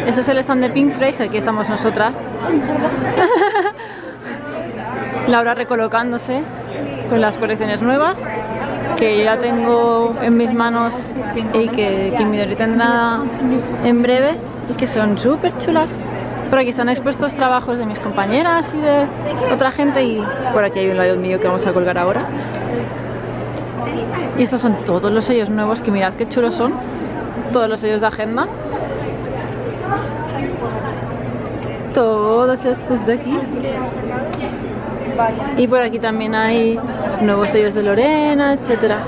Este es el stand de Pinkfresh, aquí estamos nosotras. Laura recolocándose con las colecciones nuevas, que ya tengo en mis manos y que Midori tendrá en breve, y que son súper chulas. Por aquí están expuestos trabajos de mis compañeras y de otra gente, y por aquí hay un layout mío que vamos a colgar ahora. Y estos son todos los sellos nuevos, que mirad qué chulos son, todos los sellos de agenda. Todos estos de aquí. Y por aquí también hay nuevos sellos de Lorena, etcétera.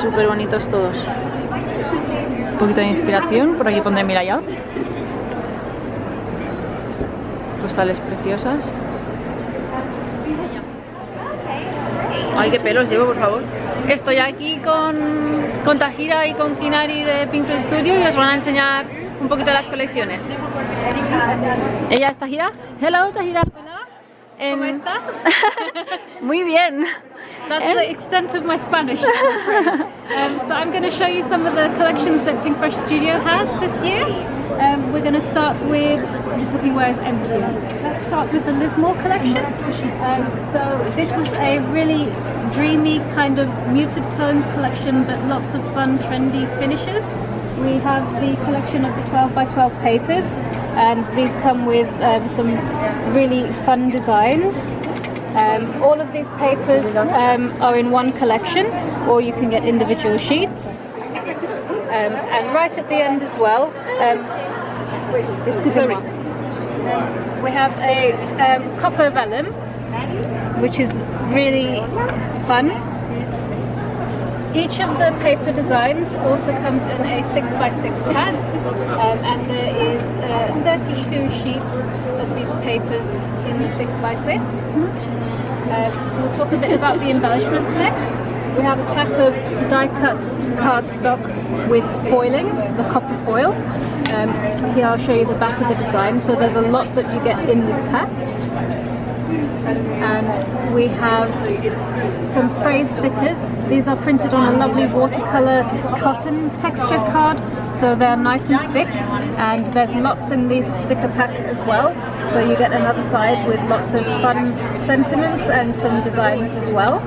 Súper bonitos todos. Un poquito de inspiración, por aquí pondré mi layout. Postales preciosas. Ay, qué pelos llevo, por favor. Estoy aquí con Tahira y con Kinari de Pinkfresh Studio y os van a enseñar un poquito de las colecciones. Ella es Tahira. Hello, Tahira. Hola. ¿Cómo estás? Muy bien. That's the extent of my Spanish. So I'm going to show you some of the collections that Pinkfresh Studio has this year. We're going to start with, I'm just looking where it's empty. Let's start with the Live More collection. So this is a really dreamy kind of muted tones collection, but lots of fun, trendy finishes. We have the collection of the 12 by 12 papers, and these come with some really fun designs. All of these papers are in one collection, or you can get individual sheets. And right at the end as well, we have a copper vellum, which is really fun. Each of the paper designs also comes in a 6x6 pad, and there is 32 sheets of these papers in the 6x6. We'll talk a bit about the embellishments next. We have a pack of die-cut cardstock with foiling, the copper foil. Here I'll show you the back of the design. So there's a lot that you get in this pack. And we have some phrase stickers. These are printed on a lovely watercolor cotton texture card, so they're nice and thick, and there's lots in this sticker pack as well, so you get another side with lots of fun sentiments and some designs as well.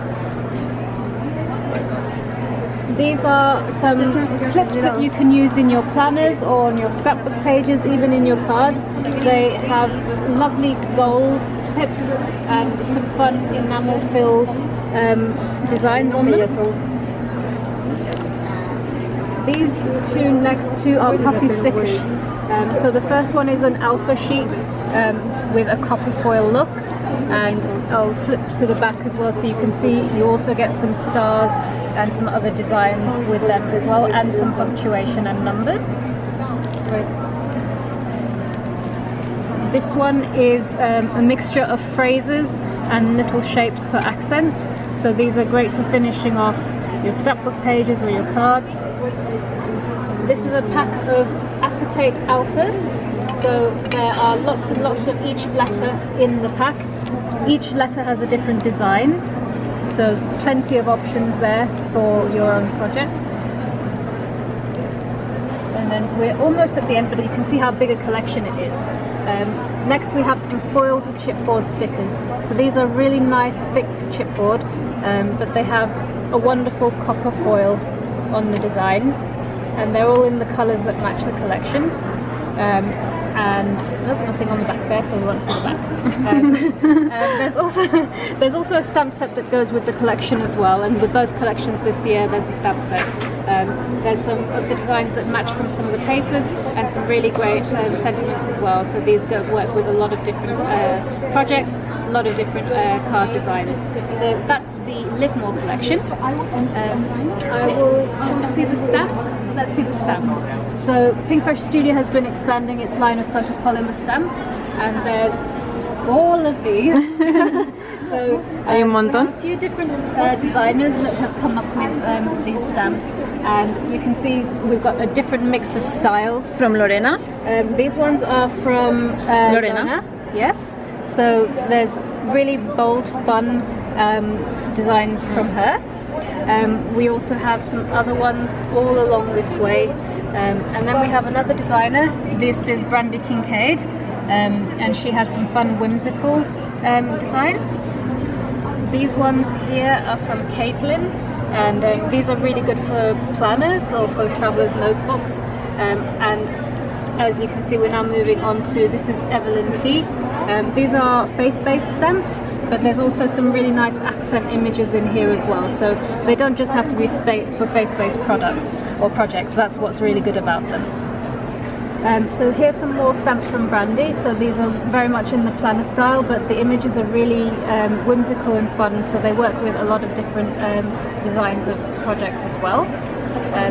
These are some clips that you can use in your planners or on your scrapbook pages, even in your cards. They have lovely gold clips and some fun enamel-filled designs on them. These two next to are puffy stickers. So the first one is an alpha sheet with a copper foil look, and I'll flip to the back as well so you can see you also get some stars and some other designs with this as well, and some punctuation and numbers. This one is a mixture of phrases and little shapes for accents, so these are great for finishing off your scrapbook pages or your cards. This is a pack of acetate alphas, so there are lots and lots of each letter in the pack. Each letter has a different design, so plenty of options there for your own projects. And then we're almost at the end, but you can see how big a collection it is. Next we have some foiled chipboard stickers. So these are really nice thick chipboard, but they have a wonderful copper foil on the design, and they're all in the colours that match the collection. And nope, nothing on the back there, so we won't see the back. There's also a stamp set that goes with the collection as well, and with both collections this year there's a stamp set. There's some of the designs that match from some of the papers, and some really great sentiments as well, so these work with a lot of different projects, a lot of different card designs. So that's the Live More collection. Shall we see the stamps? Let's see the stamps. So Pinkfresh Studio has been expanding its line of photopolymer stamps, and there's all of these. So hay un montón. A few different designers that have come up with these stamps, and you can see we've got a different mix of styles. From Lorena. These ones are from Lorena. Yes. So there's really bold, fun designs from her. We also have some other ones all along this way. And then we have another designer. This is Brandy Kincaid, and she has some fun, whimsical designs. These ones here are from Caitlin, and these are really good for planners or for travelers' notebooks. And as you can see, we're now moving on to, this is Evelyn T. These are faith-based stamps, but there's also some really nice accent images in here as well. So they don't just have to be for faith-based products or projects. That's what's really good about them. So here's some more stamps from Brandy. So these are very much in the planner style, but the images are really whimsical and fun. So they work with a lot of different designs of projects as well.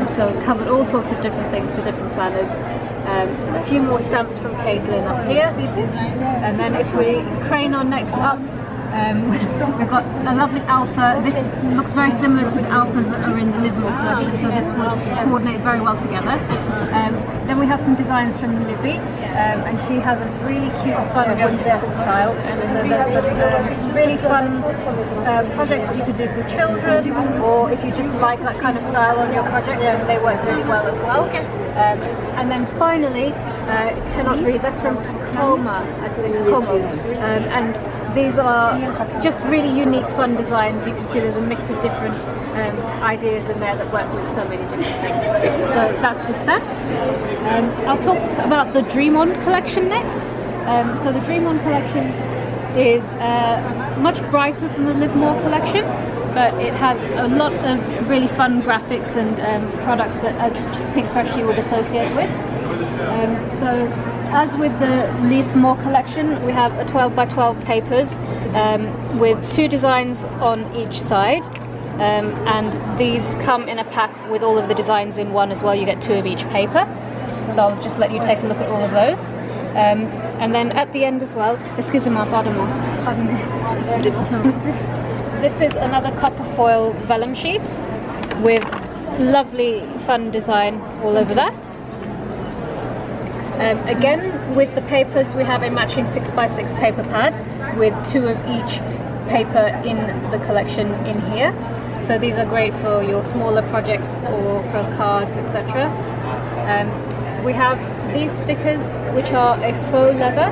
So covered all sorts of different things for different planners. A few more stamps from Caitlin up here. And then if we crane our necks up, we've got a lovely alpha. This looks very similar to the alphas that are in the Livermore collection, so this would coordinate very well together. Then we have some designs from Lizzie, and she has a really cute, fun, whimsical style. So there's some really fun projects that you could do for children, or if you just like that kind of style on your projects, they work really well as well. And then finally, cannot read, that's from Tacoma, I think, Tacoma, and these are just really unique, fun designs. You can see there's a mix of different ideas in there that work with so many different things. So that's the stamps. I'll talk about the Dream On collection next. So the Dream On collection is much brighter than the Livermore collection, but it has a lot of really fun graphics and products that Pinkfresh you would associate with. So as with the Livermore collection, we have a 12 by 12 papers with 2 designs on each side, and these come in a pack with all of the designs in one as well. You get 2 of each paper, so I'll just let you take a look at all of those. And then at the end as well, excusez-moi, pardon. This is another copper foil vellum sheet with lovely fun design all over that. Again, with the papers, we have a matching 6x6 paper pad with 2 of each paper in the collection in here. So these are great for your smaller projects or for cards, etc. We have these stickers, which are a faux leather.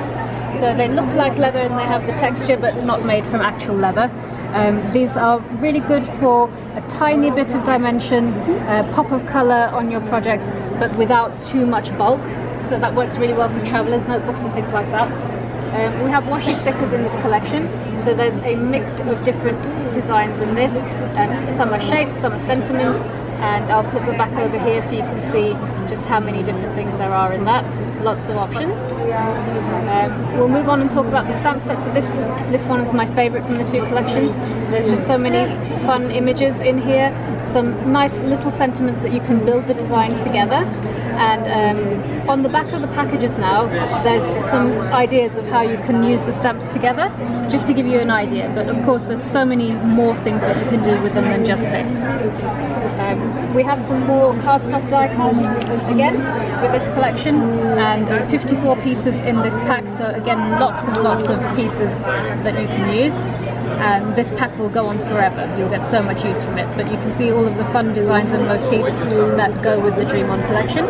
So they look like leather and they have the texture, but not made from actual leather. These are really good for a tiny bit of dimension, pop of colour on your projects, but without too much bulk. So that works really well for travellers' notebooks and things like that. We have washi stickers in this collection, so there's a mix of different designs in this. Some are shapes, some are sentiments, and I'll flip it back over here so you can see just how many different things there are in that. Lots of options. We'll move on and talk about the stamp set for this. This one is my favourite from the 2 collections. There's just so many fun images in here, some nice little sentiments that you can build the design together. And on the back of the packages now, there's some ideas of how you can use the stamps together, just to give you an idea. But of course, there's so many more things that you can do with them than just this. We have some more cardstock die cuts again with this collection, and 54 pieces in this pack. So again, lots and lots of pieces that you can use. And this pack will go on forever. You'll get so much use from it. But you can see all of the fun designs and motifs that go with the Dream On collection.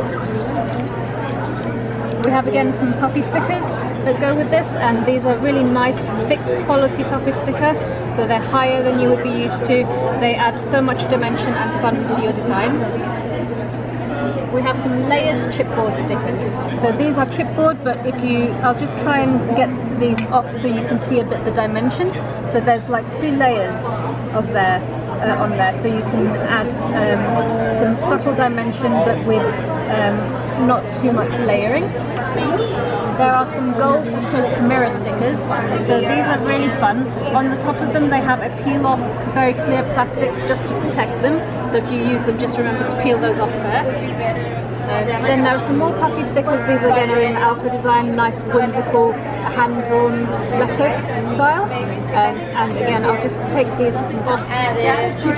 We have again some puffy stickers that go with this, and these are really nice, thick quality puffy sticker. So they're higher than you would be used to. They add so much dimension and fun to your designs. We have some layered chipboard stickers. So these are chipboard, but I'll just try and get these off so you can see a bit the dimension. So there's like 2 layers of on there, so you can add some subtle dimension, but with not too much layering. There are some gold acrylic mirror stickers, so these are really fun. On the top of them they have a peel off very clear plastic just to protect them, so if you use them, just remember to peel those off first. Then there are some more puffy stickers. These again are in alpha design, nice whimsical hand-drawn letter style. And again, I'll just take these off.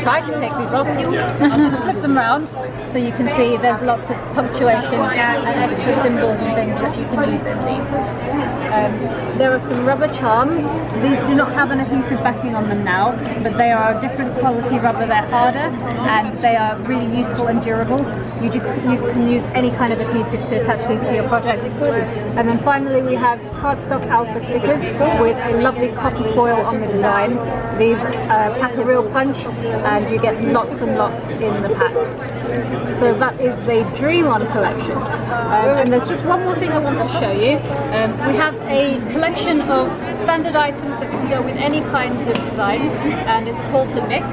Try to take these off. I'll just flip them around so you can see there's lots of punctuation and extra symbols and things that you can use in these. There are some rubber charms. These do not have an adhesive backing on them now, but they are a different quality rubber. They're harder and they are really useful and durable. You can use any kind of adhesive to attach these to your projects. And then finally we have cardstock alpha stickers with a lovely copper foil on the design. These pack a real punch and you get lots and lots in the pack. So that is the Dream On collection. And there's just one more thing I want to show you. We have a collection of standard items that can go with any kinds of designs, and it's called the Mix.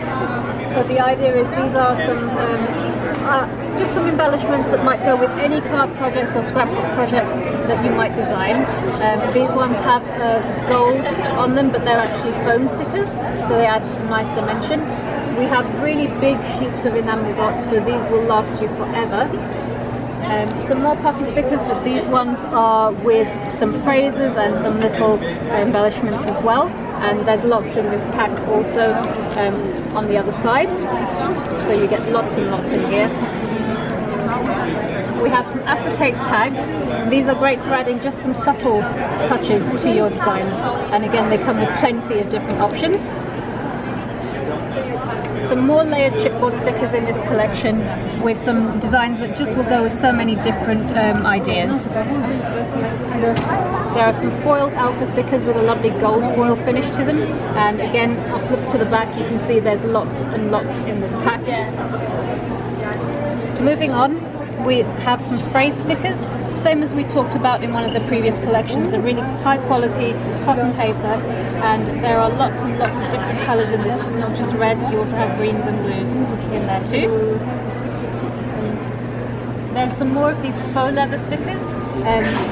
So the idea is these are some just some embellishments that might go with any card projects or scrapbook projects that you might design. These ones have gold on them, but they're actually foam stickers, so they add some nice dimension. We have really big sheets of enamel dots, so these will last you forever. Some more puffy stickers, but these ones are with some phrases and some little embellishments as well. And there's lots in this pack also on the other side, so you get lots and lots in here. We have some acetate tags. These are great for adding just some subtle touches to your designs, and again they come with plenty of different options. Some more layered chipboard stickers in this collection with some designs that just will go with so many different ideas. There are some foiled alpha stickers with a lovely gold foil finish to them, and again I'll flip to the back, you can see there's lots and lots in this pack. Moving on, we have some phrase stickers, same as we talked about in one of the previous collections, a really high quality cotton paper, and there are lots and lots of different colours in this. It's not just reds, you also have greens and blues in there too. There are some more of these faux leather stickers.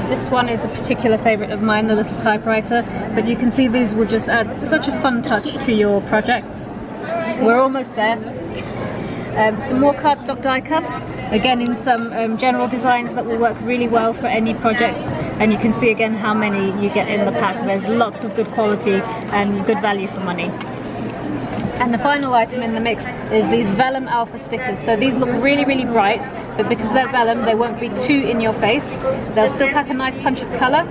This one is a particular favourite of mine, the little typewriter, but you can see these will just add such a fun touch to your projects. We're almost there. Some more cardstock die cuts, again in some general designs that will work really well for any projects, and you can see again how many you get in the pack. There's lots of good quality and good value for money. And the final item in the mix is these vellum alpha stickers. So these look really, really bright, but because they're vellum, they won't be too in your face. They'll still pack a nice punch of colour,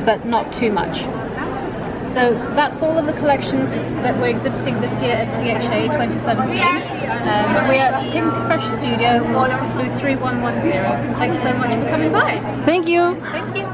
but not too much. So that's all of the collections that we're exhibiting this year at CHA 2017. We're at Pinkfresh Studio, this is booth 3110. Thank you so much for coming by. Thank you. Thank you.